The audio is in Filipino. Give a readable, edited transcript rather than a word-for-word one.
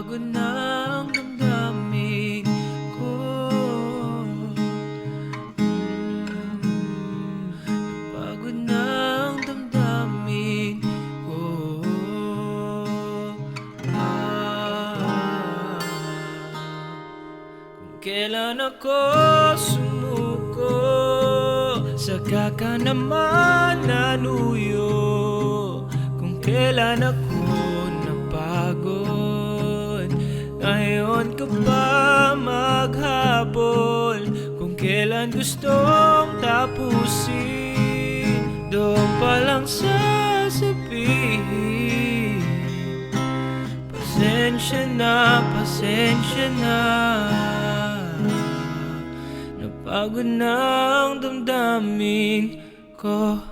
Napagod na ang damdamin ko. Napagod na ang damdamin ko. Kung kailan ako sumuko, saka ka naman nanuyo. Kung kailan ako napagod, ngayon ka pa maghabol. Kung kailan gustong tapusin, doon pa lang sasabihin, pasensya na, pasensya na. Napagod na ang damdamin ko.